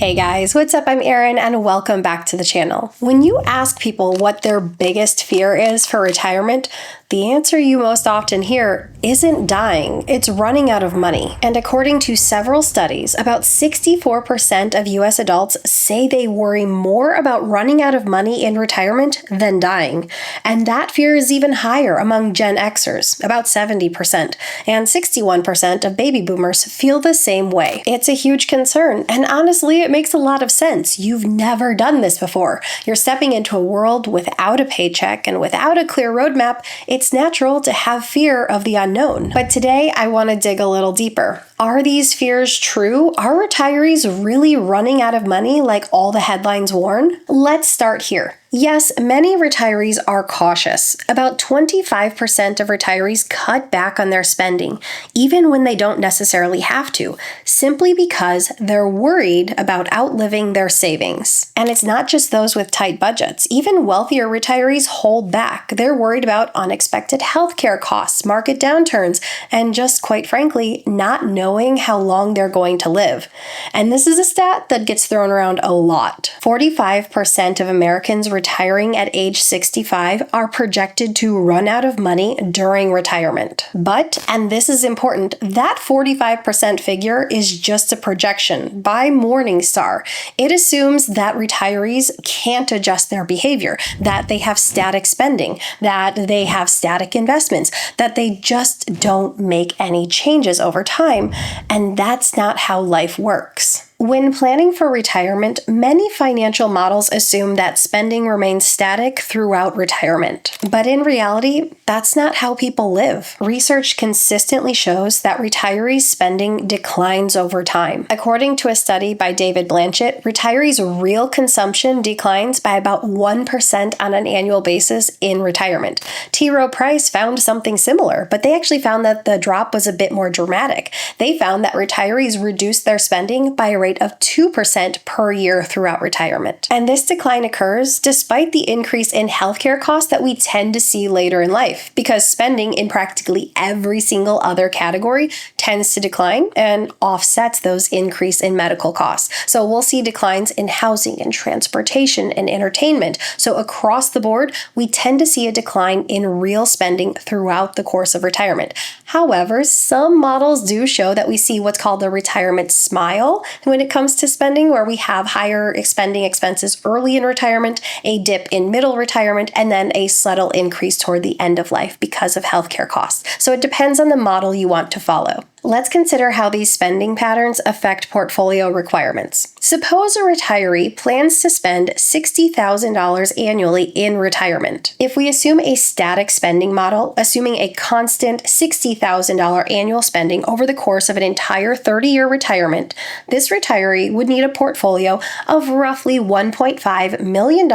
Hey guys, what's up? I'm Erin and welcome back to the channel. When you ask people what their biggest fear is for retirement, the answer you most often hear isn't dying, it's running out of money. And according to several studies, about 64% of US adults say they worry more about running out of money in retirement than dying. And that fear is even higher among Gen Xers, about 70%, and 61% of baby boomers feel the same way. It's a huge concern, and honestly, it makes a lot of sense. You've never done this before. You're stepping into a world without a paycheck and without a clear roadmap. It's natural to have fear of the unknown. But today, I want to dig a little deeper. Are these fears true? Are retirees really running out of money like all the headlines warn? Let's start here. Yes, many retirees are cautious. About 25% of retirees cut back on their spending, even when they don't necessarily have to, simply because they're worried about outliving their savings. And it's not just those with tight budgets. Even wealthier retirees hold back. They're worried about unexpected healthcare costs, market downturns, and just quite frankly, not knowing how long they're going to live. And this is a stat that gets thrown around a lot. 45% of Americans retiring at age 65 are projected to run out of money during retirement. But, and this is important, that 45% figure is just a projection by Morningstar. It assumes that retirees can't adjust their behavior, that they have static spending, that they have static investments, that they just don't make any changes over time, and that's not how life works. When planning for retirement, many financial models assume that spending remains static throughout retirement. But in reality, that's not how people live. Research consistently shows that retirees' spending declines over time. According to a study by David Blanchett, retirees' real consumption declines by about 1% on an annual basis in retirement. T. Rowe Price found something similar, but they actually found that the drop was a bit more dramatic. They found that retirees reduced their spending by a rate of 2% per year throughout retirement. And this decline occurs despite the increase in healthcare costs that we tend to see later in life, because spending in practically every single other category tends to decline and offsets those increase in medical costs. So we'll see declines in housing and transportation and entertainment. So across the board, we tend to see a decline in real spending throughout the course of retirement. However, some models do show that we see what's called a retirement smile when it comes to spending, where we have higher spending expenses early in retirement, a dip in middle retirement, and then a subtle increase toward the end of life because of healthcare costs. So it depends on the model you want to follow. Let's consider how these spending patterns affect portfolio requirements. Suppose a retiree plans to spend $60,000 annually in retirement. If we assume a static spending model, assuming a constant $60,000 annual spending over the course of an entire 30-year retirement, this retiree would need a portfolio of roughly $1.5 million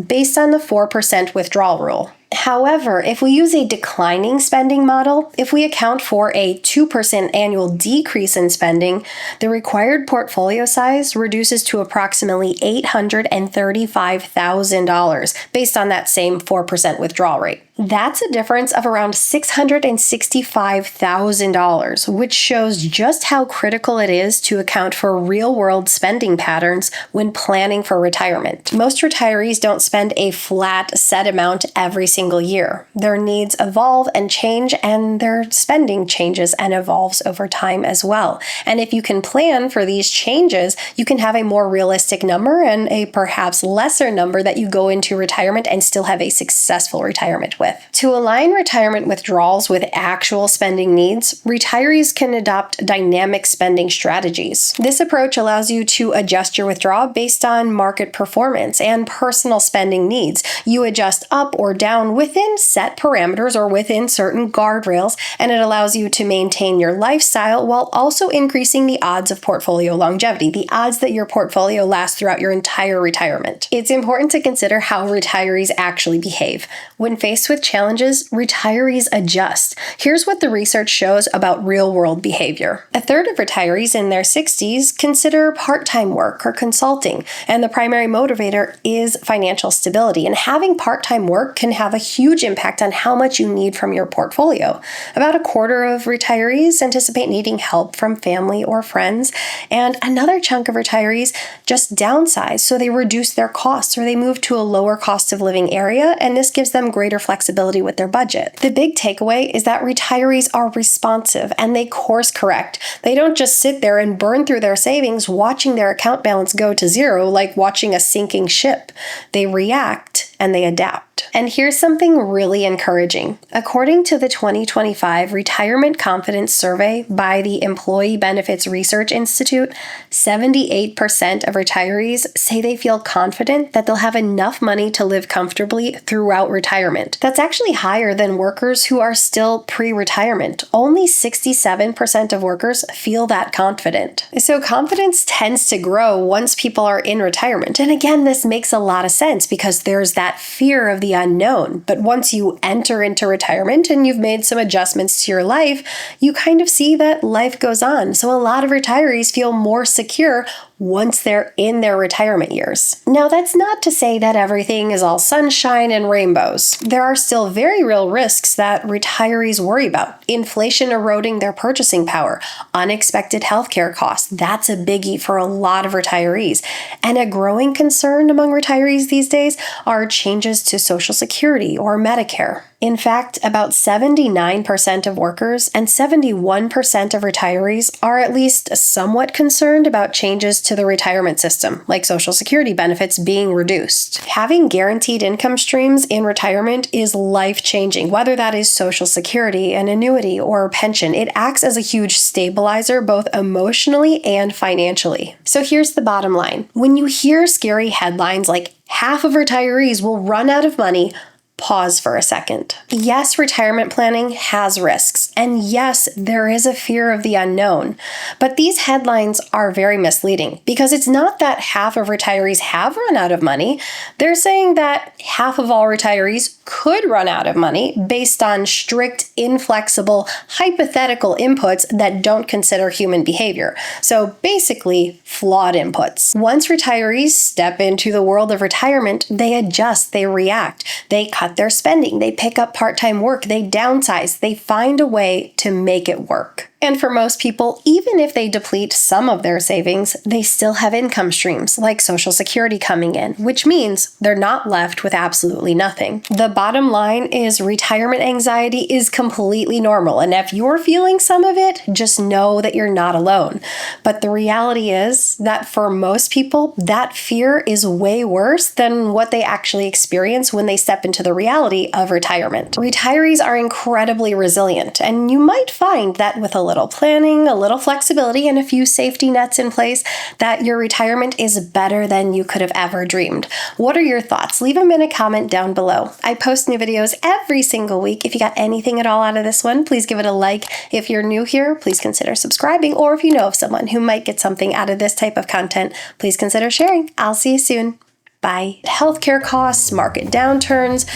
based on the 4% withdrawal rule. However, if we use a declining spending model, if we account for a 2% annual decrease in spending, the required portfolio size reduces to approximately $835,000 based on that same 4% withdrawal rate. That's a difference of around $665,000, which shows just how critical it is to account for real-world spending patterns when planning for retirement. Most retirees don't spend a flat set amount every single year. Their needs evolve and change, and their spending changes and evolves over time as well. And if you can plan for these changes, you can have a more realistic number and a perhaps lesser number that you go into retirement and still have a successful retirement with. To align retirement withdrawals with actual spending needs, retirees can adopt dynamic spending strategies. This approach allows you to adjust your withdrawal based on market performance and personal spending needs. You adjust up or down within set parameters or within certain guardrails, and it allows you to maintain your lifestyle while also increasing the odds of portfolio longevity, the odds that your portfolio lasts throughout your entire retirement. It's important to consider how retirees actually behave. When faced with of challenges, retirees adjust. Here's what the research shows about real-world behavior. A third of retirees in their 60s consider part-time work or consulting, and the primary motivator is financial stability. And having part-time work can have a huge impact on how much you need from your portfolio. About a quarter of retirees anticipate needing help from family or friends, and another chunk of retirees just downsize, so they reduce their costs or they move to a lower cost of living area, and this gives them greater flexibility with their budget. The big takeaway is that retirees are responsive and they course correct. They don't just sit there and burn through their savings watching their account balance go to zero like watching a sinking ship. They react and they adapt. And here's something really encouraging. According to the 2025 Retirement Confidence Survey by the Employee Benefits Research Institute, 78% of retirees say they feel confident that they'll have enough money to live comfortably throughout retirement. That's actually higher than workers who are still pre-retirement. Only 67% of workers feel that confident. So confidence tends to grow once people are in retirement. And again, this makes a lot of sense because there's that fear of the unknown. But once you enter into retirement and you've made some adjustments to your life, you kind of see that life goes on. So a lot of retirees feel more secure once they're in their retirement years. Now, that's not to say that everything is all sunshine and rainbows. There are still very real risks that retirees worry about. Inflation eroding their purchasing power, unexpected healthcare costs, that's a biggie for a lot of retirees. And a growing concern among retirees these days are changes to Social Security or Medicare. In fact, about 79% of workers and 71% of retirees are at least somewhat concerned about changes to the retirement system, like Social Security benefits being reduced. Having guaranteed income streams in retirement is life-changing, whether that is Social Security, an annuity, or a pension. It acts as a huge stabilizer both emotionally and financially. So here's the bottom line. When you hear scary headlines like half of retirees will run out of money, pause for a second. Yes, retirement planning has risks, and yes, there is a fear of the unknown, but these headlines are very misleading because it's not that half of retirees have run out of money. They're saying that half of all retirees could run out of money based on strict, inflexible, hypothetical inputs that don't consider human behavior. So basically, flawed inputs. Once retirees step into the world of retirement, they adjust, they react, they cut their spending, they pick up part-time work, they downsize, they find a way to make it work. And for most people, even if they deplete some of their savings, they still have income streams like Social Security coming in, which means they're not left with absolutely nothing. The bottom line is retirement anxiety is completely normal, and if you're feeling some of it, just know that you're not alone. But the reality is that for most people, that fear is way worse than what they actually experience when they step into the reality of retirement. Retirees are incredibly resilient, and you might find that with a little planning, a little flexibility, and a few safety nets in place, that your retirement is better than you could have ever dreamed. What are your thoughts? Leave them in a comment down below. I post new videos every single week. If you got anything at all out of this one, please give it a like. If you're new here, please consider subscribing, or if you know of someone who might get something out of this type of content, please consider sharing. I'll see you soon. Bye. Healthcare costs, market downturns,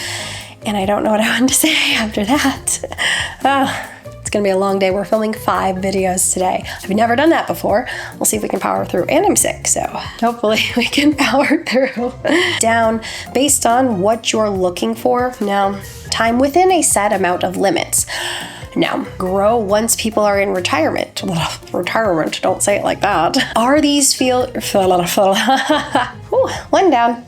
and I don't know what I want to say after that. It's going to be a long day. We're filming 5 videos today. I've never done that before. We'll see if we can power through. And I'm sick, so hopefully we can power through. Down based on what you're looking for. Now, time within a set amount of limits. Now, grow once people are in retirement. Retirement, don't say it like that. Are these one down.